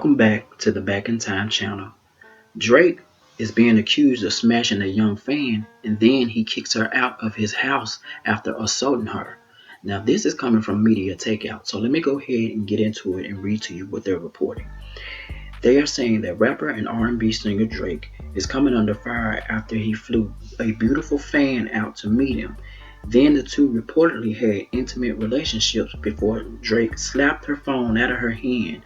Welcome back to the Back in Time channel. Drake is being accused of smashing a young fan, and then he kicks her out of his house after assaulting her. Now this is coming from Media Takeout, so let me go ahead and get into it and read to you what they're reporting. They are saying that rapper and R&B singer Drake is coming under fire after he flew a beautiful fan out to meet him. Then the two reportedly had intimate relationships before Drake slapped her phone out of her hand.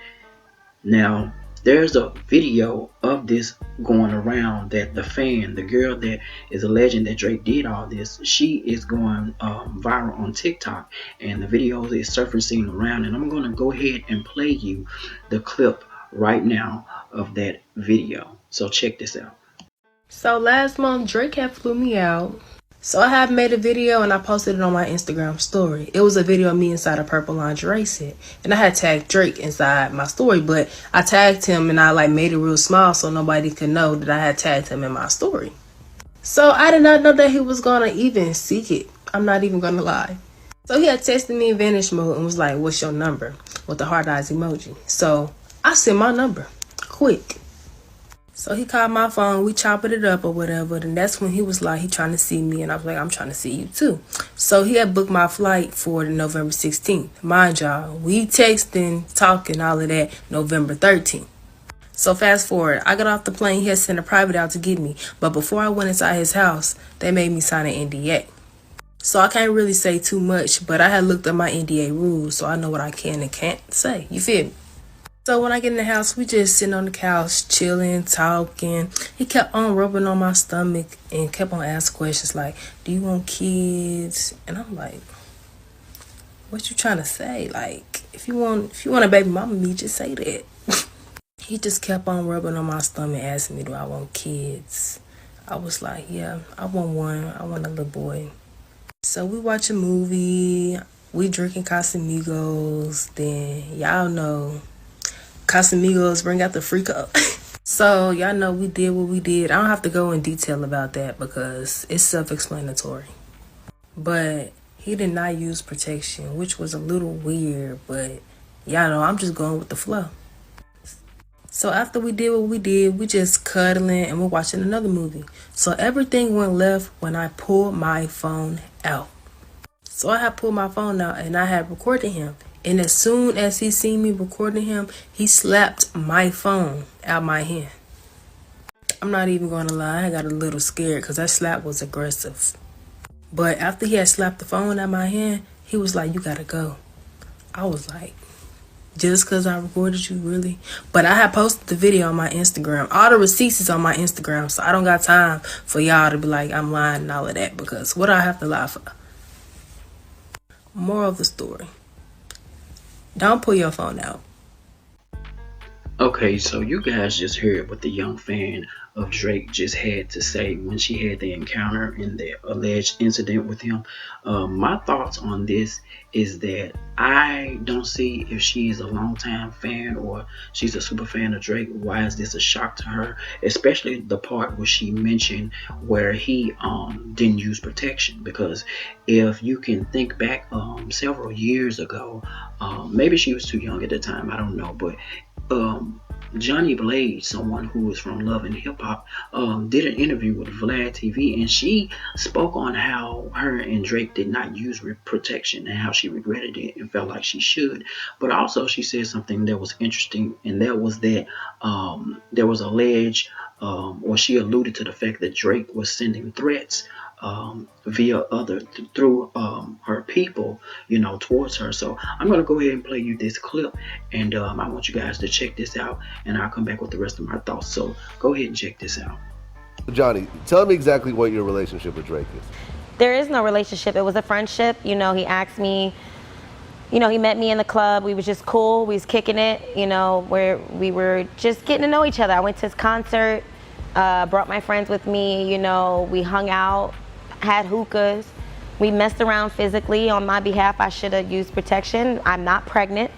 Now, there's a video of this going around that the fan, the girl that is alleging that Drake did all this, she is going viral on TikTok, and the video is surfacing around, and I'm going to go ahead and play you the clip right now of that video. So check this out. So last month Drake had flew me out. So I have made a video and I posted it on my Instagram story. It was a video of me inside a purple lingerie set. And I had tagged Drake inside my story, but I tagged him and I made it real small so nobody could know that I had tagged him in my story. So I did not know that he was gonna even seek it. I'm not even gonna lie. So he had texted me in vanish mode and was like, "What's your number?" with the heart eyes emoji. So I sent my number quick. So he called my phone, we chopped it up or whatever, and that's when he was like, he trying to see me, and I was like, I'm trying to see you too. So he had booked my flight for November 16th. Mind y'all, we texting, talking, all of that, November 13th. So fast forward, I got off the plane, he had sent a private out to get me, but before I went inside his house, they made me sign an NDA. So I can't really say too much, but I had looked at my NDA rules, so I know what I can and can't say, you feel me? So when I get in the house, we just sitting on the couch, chilling, talking. He kept on rubbing on my stomach and kept on asking questions like, "Do you want kids?" And I'm like, "What you trying to say? Like, if you want a baby mama, me just say that." He just kept on rubbing on my stomach, asking me, "Do I want kids?" I was like, "Yeah, I want one. I want a little boy." So we watch a movie. We drinking Casamigos. Then y'all know. Casamigos bring out the freak up. So y'all know we did what we did. I don't have to go in detail about that because it's self-explanatory. But he did not use protection, which was a little weird, but y'all know I'm just going with the flow. So after we did what we did, we just cuddling and we're watching another movie. So everything went left when I pulled my phone out. So I had pulled my phone out and I had recorded him. And as soon as he seen me recording him, he slapped my phone out my hand. I'm not even going to lie, I got a little scared because that slap was aggressive. But after he had slapped the phone out my hand, he was like, "You got to go." I was like, "Just because I recorded you, really?" But I had posted the video on my Instagram. All the receipts is on my Instagram, so I don't got time for y'all to be like, I'm lying and all of that, because what do I have to lie for? Moral of the story. Don't pull your phone out. Okay, so you guys just heard what the young fan of Drake just had to say when she had the encounter in the alleged incident with him. My thoughts on this is that I don't see if she is a longtime fan or she's a super fan of Drake. Why is this a shock to her? Especially the part where she mentioned where he didn't use protection. Because if you can think back several years ago, maybe she was too young at the time, I don't know, but Johnny Blade, someone who was from Love and Hip Hop, did an interview with Vlad TV, and she spoke on how her and Drake did not use protection and how she regretted it and felt like she should. But also she said something that was interesting, and that was that there was alleged, or she alluded to the fact that Drake was sending threats through her people, towards her. So I'm going to go ahead and play you this clip, and I want you guys to check this out, and I'll come back with the rest of my thoughts. So go ahead and check this out. Johnny, tell me exactly what your relationship with Drake is. There is no relationship. It was a friendship. He asked me, he met me in the club. We was just cool. We was kicking it, where we were just getting to know each other. I went to his concert, brought my friends with me, we hung out, had hookahs. We messed around physically. On my behalf, I should have used protection. I'm not pregnant.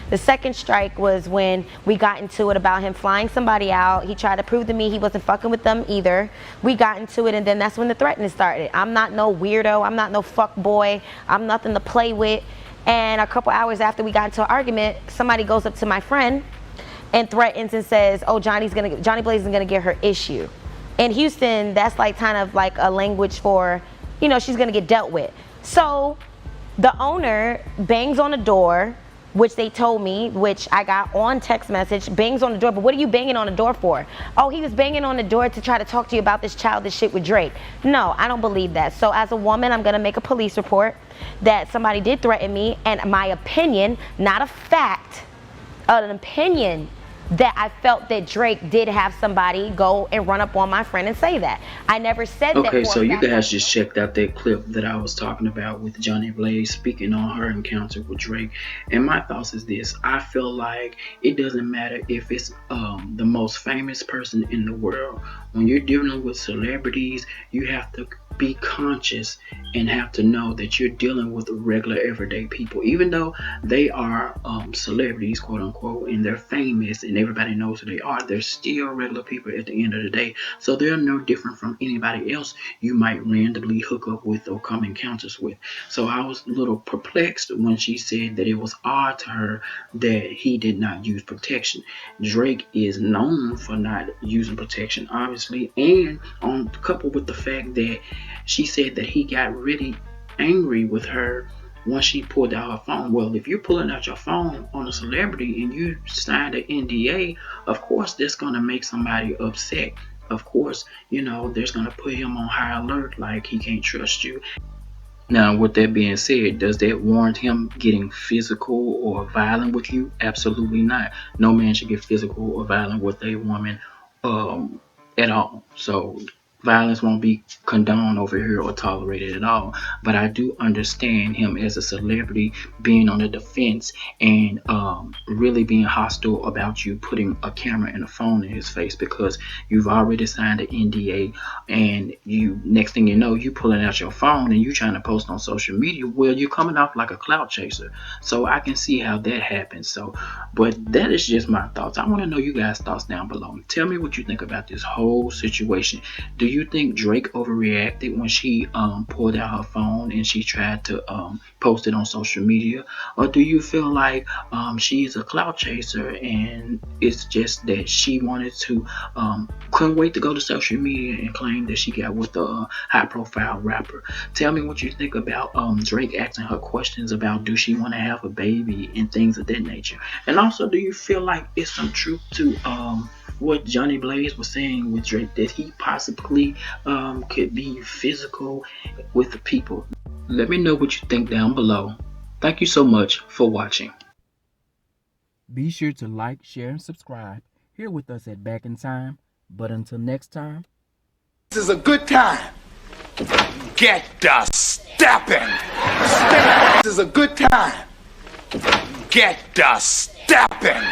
The second strike was when we got into it about him flying somebody out. He tried to prove to me he wasn't fucking with them either. We got into it, and then that's when the threatening started. I'm not no weirdo. I'm not no fuck boy. I'm nothing to play with. And a couple hours after we got into an argument, somebody goes up to my friend and threatens and says, oh, Johnny Blaze is gonna get her issue. In Houston, that's like kind of like a language for, you know, she's gonna get dealt with. So the owner bangs on the door, which they told me, which I got on text message, bangs on the door. But what are you banging on the door for? Oh, he was banging on the door to try to talk to you about this childish shit with Drake. No, I don't believe that. So as a woman, I'm gonna make a police report that somebody did threaten me, and my opinion, not a fact, an opinion, that I felt that Drake did have somebody go and run up on my friend and say that. I never said that. Okay, so you guys just checked out that clip that I was talking about with Johnny Blaze speaking on her encounter with Drake. And my thoughts is this: I feel like it doesn't matter if it's the most famous person in the world. When you're dealing with celebrities, you have to be conscious and have to know that you're dealing with regular everyday people. Even though they are celebrities, quote unquote, and they're famous and everybody knows who they are, they're still regular people at the end of the day. So they're no different from anybody else you might randomly hook up with or come encounters with. So I was a little perplexed when she said that it was odd to her that he did not use protection. Drake is known for not using protection, obviously, and on coupled with the fact that she said that he got really angry with her once she pulled out her phone. Well, if you're pulling out your phone on a celebrity and you signed an NDA, of course that's going to make somebody upset. Of course, you know, there's going to put him on high alert, like he can't trust you. Now, with that being said, does that warrant him getting physical or violent with you? Absolutely not. No man should get physical or violent with a woman at all. So violence won't be condoned over here or tolerated at all. But I do understand him as a celebrity being on the defense and really being hostile about you putting a camera and a phone in his face, because you've already signed an NDA, and you, next thing you know, you pulling out your phone and you trying to post on social media. Well, you're coming off like a clout chaser. So I can see how that happens. So, but that is just my thoughts. I want to know you guys' thoughts down below. Tell me what you think about this whole situation. Do you think Drake overreacted when she pulled out her phone and she tried to post it on social media? Or do you feel like she's a clout chaser and it's just that she wanted to couldn't wait to go to social media and claim that she got with a high profile rapper? Tell me what you think about Drake asking her questions about do she want to have a baby and things of that nature. And also, do you feel like it's some truth to what Johnny Blaze was saying with Drake, that he possibly could be physical with the people? Let me know what you think down below. Thank you so much for watching. Be sure to like, share, and subscribe here with us at Back in Time. But until next time, this is a good time. Get the stepping. This is a good time. Get the stepping.